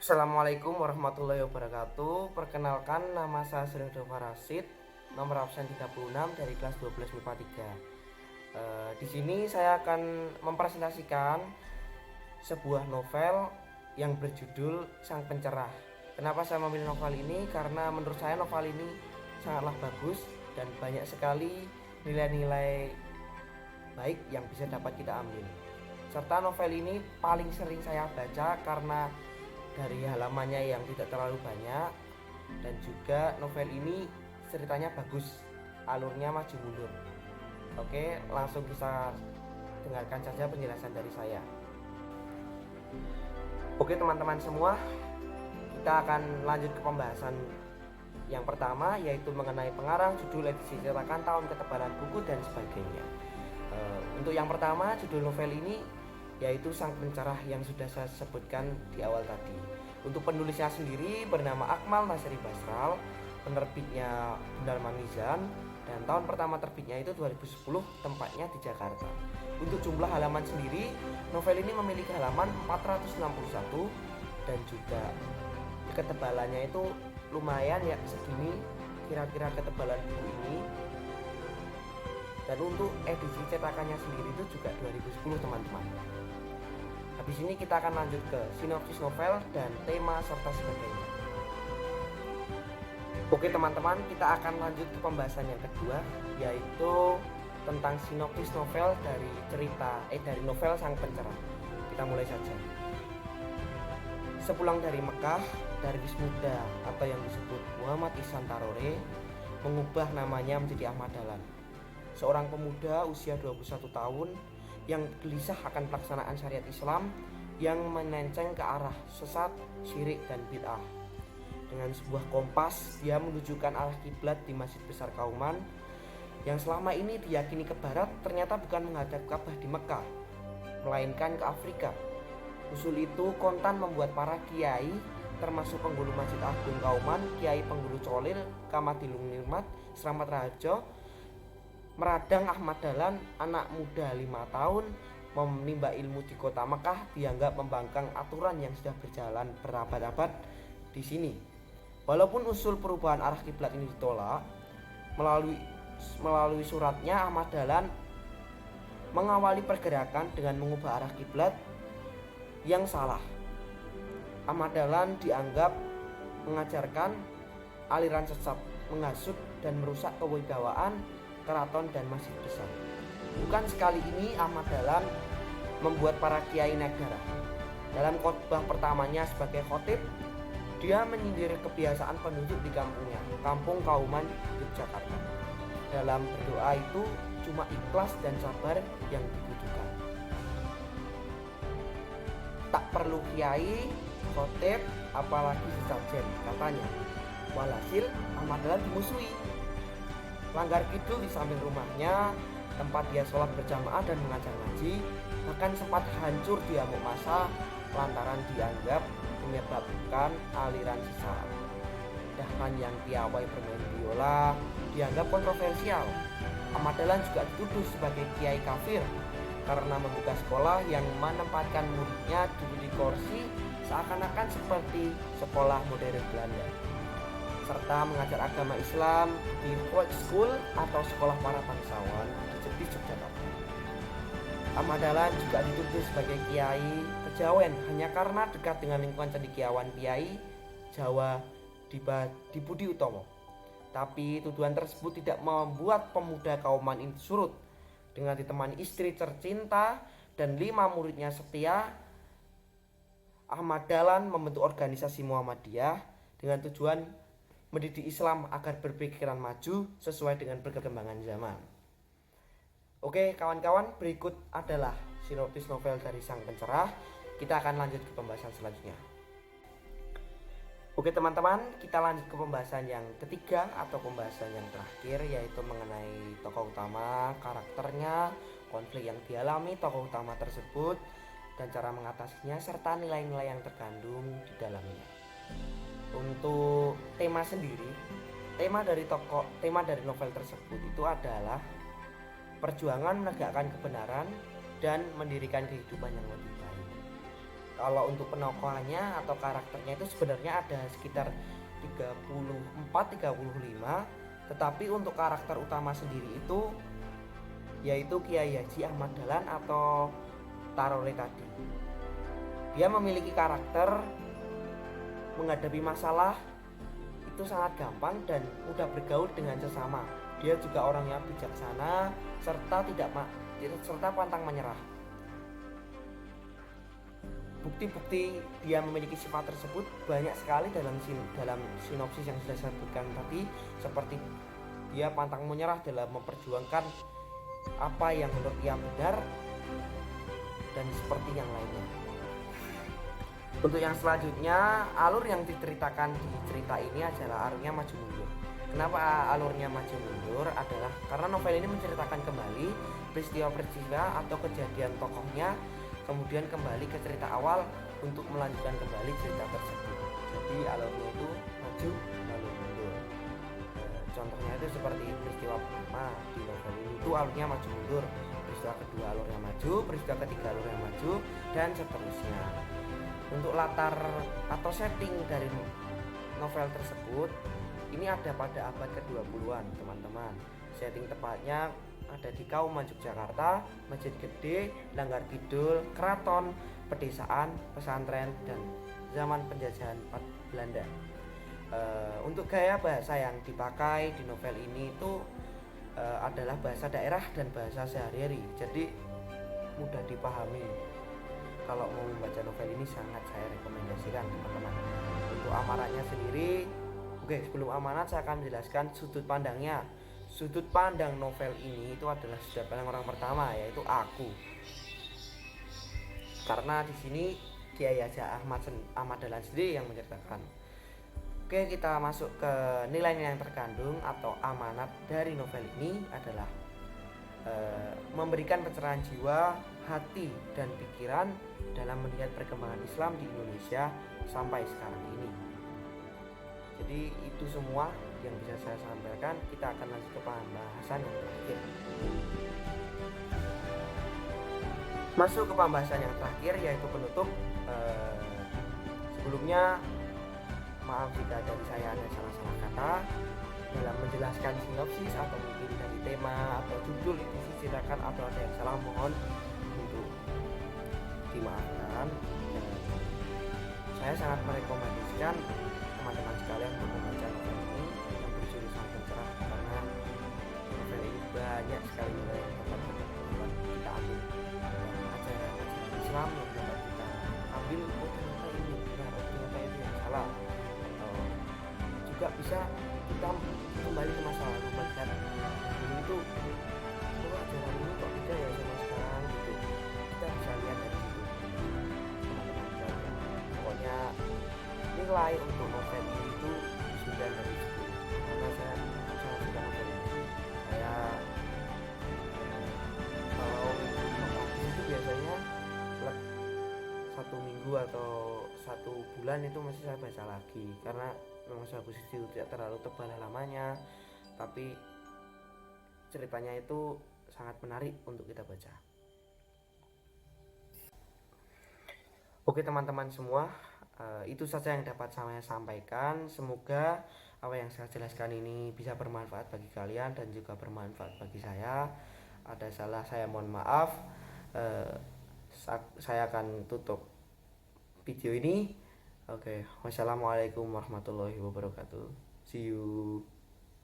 Assalamualaikum warahmatullahi wabarakatuh. Perkenalkan, nama saya Srinova Rasid, nomor absen 36 dari kelas 12 MIPA 3. Di sini saya akan mempresentasikan sebuah novel yang berjudul Sang Pencerah. Kenapa saya memilih novel ini? Karena menurut saya novel ini sangatlah bagus dan banyak sekali nilai-nilai baik yang bisa dapat kita ambil. Serta novel ini paling sering saya baca karena dari halamannya yang tidak terlalu banyak, dan juga novel ini ceritanya bagus, alurnya maju mundur. Oke, langsung kita dengarkan saja penjelasan dari saya. Oke teman-teman semua, kita akan lanjut ke pembahasan yang pertama, yaitu mengenai pengarang, judul, edisi cetakan, tahun, ketebalan buku, dan sebagainya. Untuk yang pertama, judul novel ini yaitu Sang Pencerah yang sudah saya sebutkan di awal tadi. Untuk penulisnya sendiri bernama Akmal Nasri Basral, penerbitnya Bundar Manizan, dan tahun pertama terbitnya itu 2010, tempatnya di Jakarta. Untuk jumlah halaman sendiri, novel ini memiliki halaman 461 dan juga ketebalannya itu lumayan ya, segini kira-kira ketebalan buku ini. Dan untuk edisi cetakannya sendiri itu juga 2010 teman-teman. Habis ini kita akan lanjut ke sinopsis novel dan tema serta sebagainya. Oke teman-teman, kita akan lanjut ke pembahasan yang kedua, yaitu tentang sinopsis novel dari novel Sang Pencerah. Kita mulai saja. Sepulang dari Mekah, darwis muda atau yang disebut Muhammad Ihsan Tarore mengubah namanya menjadi Ahmad Dahlan, seorang pemuda usia 21 tahun yang gelisah akan pelaksanaan syariat Islam yang menenceng ke arah sesat, syirik, dan bid'ah. Dengan sebuah kompas, dia menunjukkan arah kiblat di Masjid Besar Kauman yang selama ini diyakini ke barat, ternyata bukan menghadap Ka'bah di Mekah, melainkan ke Afrika. Usul itu kontan membuat para kiai, termasuk penghulu Masjid Agung Kauman, Kiai Penghulu Colil, Kamadilung Nirmat, Selamat Rajo, meradang Ahmad Dahlan, anak muda 5 tahun, menimba ilmu di kota Mekah, dianggap membangkang aturan yang sudah berjalan berabad-abad di sini. Walaupun usul perubahan arah kiblat ini ditolak, melalui suratnya Ahmad Dahlan mengawali pergerakan dengan mengubah arah kiblat yang salah. Ahmad Dahlan dianggap mengajarkan aliran sesat, menghasut dan merusak kewibawaan keraton dan masjid besar. Bukan sekali ini Ahmad Dahlan membuat para kiai naik darah. Dalam khotbah pertamanya sebagai khotib, dia menyindir kebiasaan penduduk di kampungnya, Kampung Kauman, Yogyakarta. Dalam berdoa itu cuma ikhlas dan sabar yang dibutuhkan. Tak perlu kiai, khotib, apalagi sesajen, katanya. Walhasil Ahmad Dahlan dimusuhi. Langgar kidul di samping rumahnya, tempat dia sholat berjamaah dan mengajar ngaji, bahkan sempat hancur di amuk masa lantaran dianggap menyebabkan aliran sesat. Dahlan yang piawai bermain biola dianggap kontroversial. Ahmad Dahlan juga dituduh sebagai kiai kafir karena membuka sekolah yang menempatkan muridnya duduk di kursi seakan-akan seperti sekolah modern Belanda, serta mengajar agama Islam di Folk School atau sekolah para bangsawan di Yogyakarta. Ahmad Dahlan juga dituduh sebagai kiai kejawen hanya karena dekat dengan lingkungan cendekiawan kiai Jawa di Budi Utomo. Tapi tuduhan tersebut tidak membuat pemuda Kauman ini surut. Dengan ditemani istri tercinta dan 5 muridnya setia, Ahmad Dahlan membentuk organisasi Muhammadiyah dengan tujuan mendidik Islam agar berpikiran maju sesuai dengan perkembangan zaman. Oke kawan-kawan, berikut adalah sinopsis novel dari Sang Pencerah. Kita akan lanjut ke pembahasan selanjutnya. Oke teman-teman, kita lanjut ke pembahasan yang ketiga atau pembahasan yang terakhir, yaitu mengenai tokoh utama, karakternya, konflik yang dialami tokoh utama tersebut, dan cara mengatasinya, serta nilai-nilai yang terkandung di dalamnya. Untuk tema sendiri, tema dari novel tersebut itu adalah perjuangan menegakkan kebenaran dan mendirikan kehidupan yang lebih baik. Kalau untuk penokohannya atau karakternya itu sebenarnya ada sekitar 34-35, tetapi untuk karakter utama sendiri itu yaitu Kiai Haji Ahmad Dahlan atau Tarore tadi. Dia memiliki karakter menghadapi masalah itu sangat gampang dan mudah bergaul dengan sesama. Dia juga orang yang bijaksana serta pantang menyerah. Bukti-bukti dia memiliki sifat tersebut banyak sekali dalam sinopsis yang sudah saya sebutkan tadi, seperti dia pantang menyerah dalam memperjuangkan apa yang menurut dia benar dan seperti yang lainnya. Untuk yang selanjutnya, alur yang diceritakan di cerita ini adalah alurnya maju mundur. Kenapa alurnya maju mundur? Adalah karena novel ini menceritakan kembali peristiwa-peristiwa atau kejadian tokohnya, kemudian kembali ke cerita awal untuk melanjutkan kembali cerita tersebut. Jadi alurnya itu maju lalu mundur. Contohnya itu seperti peristiwa pertama di novel ini itu alurnya maju mundur, peristiwa kedua alurnya maju, peristiwa ketiga alurnya maju, dan seterusnya. Untuk latar atau setting dari novel tersebut ini ada pada abad ke-20-an, teman-teman. Setting tepatnya ada di Kauman Yogyakarta, Masjid Gede, Langgar Kidul, keraton, pedesaan, pesantren, dan zaman penjajahan Belanda. Untuk gaya bahasa yang dipakai di novel ini itu adalah bahasa daerah dan bahasa sehari-hari, jadi mudah dipahami. Kalau mau membaca novel ini sangat saya rekomendasikan, teman-teman. Untuk amanatnya sendiri, sebelum amanat saya akan menjelaskan sudut pandangnya. Sudut pandang novel ini itu adalah sudut pandang orang pertama, yaitu aku. Karena di sini Kiai Haji Ahmad Dahlan sendiri yang menceritakan. Kita masuk ke nilai-nilai yang terkandung atau amanat dari novel ini adalah memberikan pencerahan jiwa, hati, dan pikiran dalam melihat perkembangan Islam di Indonesia sampai sekarang ini. Jadi itu semua yang bisa saya sampaikan. Kita akan lanjut ke pembahasan yang terakhir. Masuk ke pembahasan yang terakhir, yaitu penutup. Sebelumnya maaf jika dari saya ada salah-salah kata dalam menjelaskan sinopsis atau mungkin dari tema atau judul itu, silakan atau ada yang salah mohon untuk dimaafkan. Dan saya sangat merekomendasikan teman-teman sekalian untuk membaca novel ini yang berjudul Sang Pencerah, karena novel ini banyak sekali nilai yang dapat kita ambil, ajaran Islam yang dapat kita ambil. Oh ternyata ini benar, oh ternyata itu yang salah. Juga bisa kita kembali ke masa lalu, melihat dulu itu ajaran ini kok beda ya sama sekarang gitu. Kita bisa lihat dari situ, teman-teman sekalian. Pokoknya nilai untuk novel ini itu 9 dari 10 karena saya sangat suka novel ini. Saya kalau membaca itu biasanya satu minggu atau satu bulan itu masih saya baca lagi, karena memang bagus itu tidak terlalu tebal halamannya, tapi ceritanya itu sangat menarik untuk kita baca. Oke teman-teman semua, itu saja yang dapat saya sampaikan. Semoga apa yang saya jelaskan ini bisa bermanfaat bagi kalian dan juga bermanfaat bagi saya. Ada salah saya mohon maaf. Saya akan tutup video ini. Oke, wassalamualaikum warahmatullahi wabarakatuh. See you.